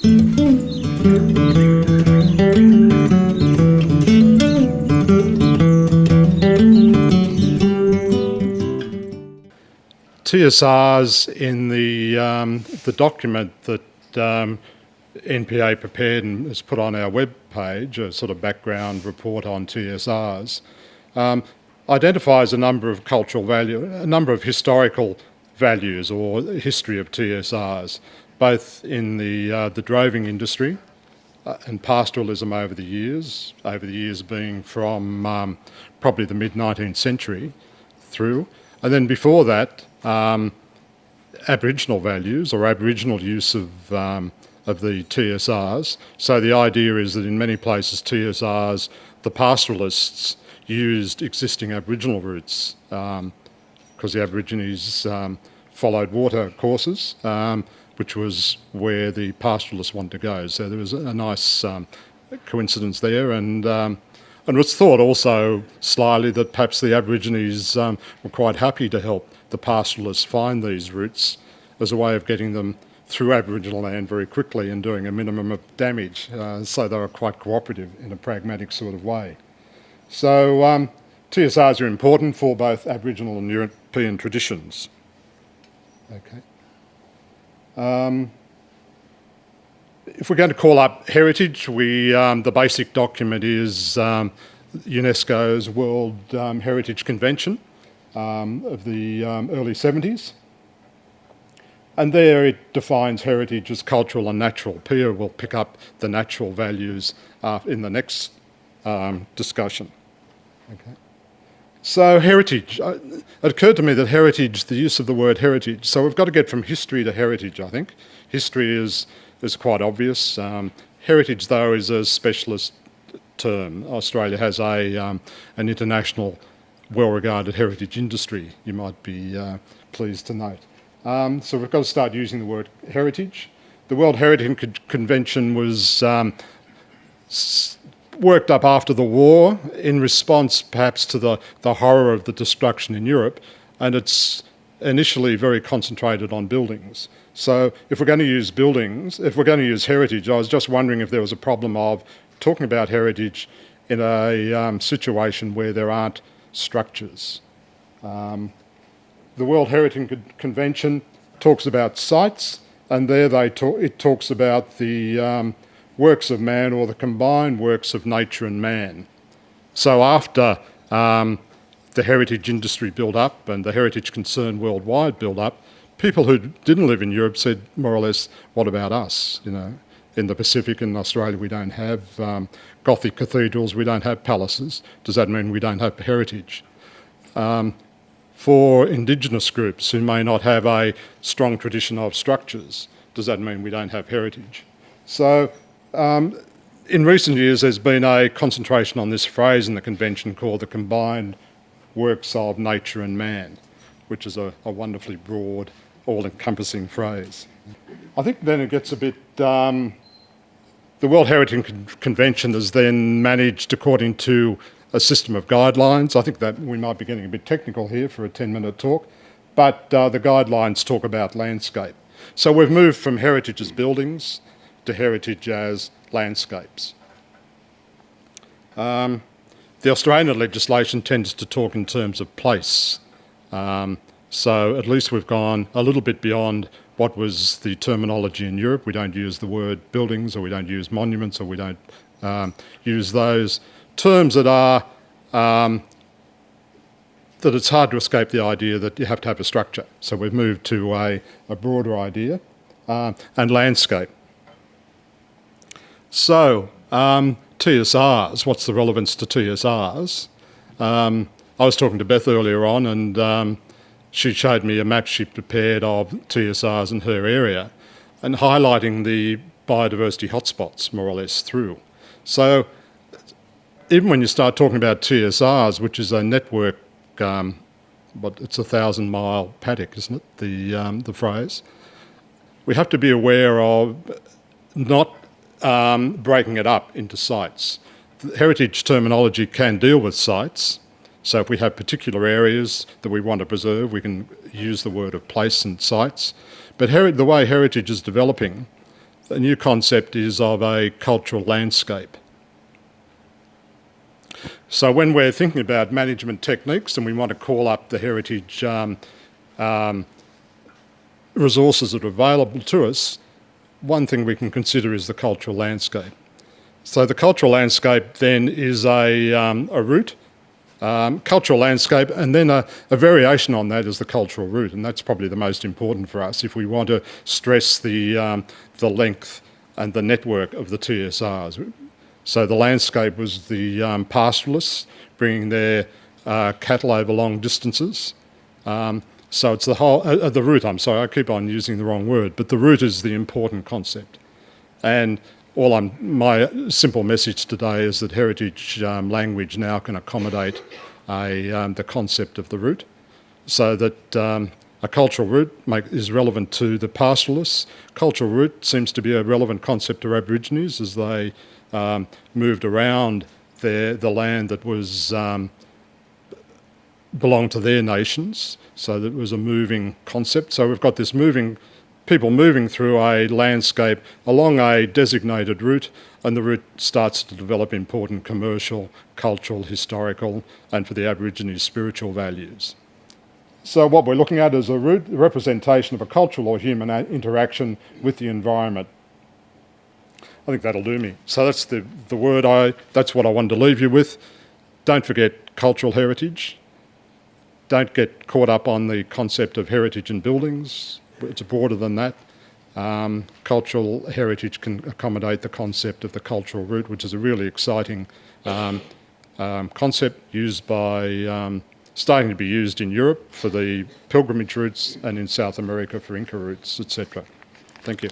TSRs in the document that NPA prepared and has put on our web page, a sort of background report on TSRs, identifies a number of cultural value, a number of historical values or history of TSRs, both in the droving industry and pastoralism over the years being from probably the mid-19th century through, and then before that, Aboriginal values or Aboriginal use of the TSRs. So the idea is that in many places TSRs, the pastoralists used existing Aboriginal routes because the Aborigines followed water courses, which was where the pastoralists wanted to go. So there was a nice coincidence there, and it was thought also slyly that perhaps the Aborigines were quite happy to help the pastoralists find these routes as a way of getting them through Aboriginal land very quickly and doing a minimum of damage. So they were quite cooperative in a pragmatic sort of way. So TSRs are important for both Aboriginal and European traditions. Okay. If we're going to call up heritage, the basic document is UNESCO's World Heritage Convention of the early 70s. And there it defines heritage as cultural and natural. Pia will pick up the natural values in the next discussion. Okay. So heritage, it occurred to me that heritage, the use of the word heritage, so we've got to get from history to heritage, I think. History is quite obvious. Heritage, though, is a specialist term. Australia has an international, well-regarded heritage industry, you might be pleased to note. So we've got to start using the word heritage. The World Heritage Convention was worked up after the war in response perhaps to the horror of the destruction in Europe, and it's initially very concentrated on buildings. So if we're going to use buildings, if we're going to use heritage, I was just wondering if there was a problem of talking about heritage in a situation where there aren't structures. The World Heritage Convention talks about sites, and there it talks about the works of man or the combined works of nature and man. So after the heritage industry built up and the heritage concern worldwide built up, people who didn't live in Europe said more or less, what about us? You know, in the Pacific and Australia we don't have Gothic cathedrals, we don't have palaces. Does that mean we don't have heritage? For Indigenous groups who may not have a strong tradition of structures, does that mean we don't have heritage? So in recent years there's been a concentration on this phrase in the convention called the combined works of nature and man, which is a wonderfully broad, all-encompassing phrase. I think then it gets a bit... the World Heritage Convention is then managed according to a system of guidelines. I think that we might be getting a bit technical here for a 10-minute talk, but the guidelines talk about landscape. So we've moved from heritage as buildings to heritage as landscapes. The Australian legislation tends to talk in terms of place. So at least we've gone a little bit beyond what was the terminology in Europe. We don't use the word buildings, or we don't use monuments, or we don't use those terms that are that it's hard to escape the idea that you have to have a structure. So we've moved to a broader idea, and landscape. So TSRs, what's the relevance to TSRs? I was talking to Beth earlier on, and she showed me a map she prepared of TSRs in her area and highlighting the biodiversity hotspots more or less through. So even when you start talking about TSRs, which is a network, it's a 1,000-mile paddock, isn't it, the phrase? We have to be aware of not breaking it up into sites. The heritage terminology can deal with sites. So if we have particular areas that we want to preserve, we can use the word of place and sites. But the way heritage is developing, The new concept is of a cultural landscape. So when we're thinking about management techniques and we want to call up the heritage resources that are available to us, one thing we can consider is the cultural landscape. So the cultural landscape then is a route, cultural landscape, and then a variation on that is the cultural route, and that's probably the most important for us if we want to stress the length and the network of the TSRs. So the landscape was the pastoralists bringing their cattle over long distances. So it's the whole, the route, I'm sorry, I keep on using the wrong word, but the route is the important concept. And my simple message today is that heritage language now can accommodate the concept of the route, so that a cultural route is relevant to the pastoralists. Cultural route seems to be a relevant concept to Aborigines as they moved around the land that was belonged to their nations, so that it was a moving concept. So we've got this people moving through a landscape along a designated route, and the route starts to develop important commercial, cultural, historical, and for the Aborigines, spiritual values. So what we're looking at is a route, a representation of a cultural or human interaction with the environment. I think that'll do me. So that's the word that's what I wanted to leave you with. Don't forget cultural heritage. Don't get caught up on the concept of heritage and buildings. It's broader than that. Cultural heritage can accommodate the concept of the cultural route, which is a really exciting concept used by, starting to be used in Europe for the pilgrimage routes and in South America for Inca routes, etc. Thank you.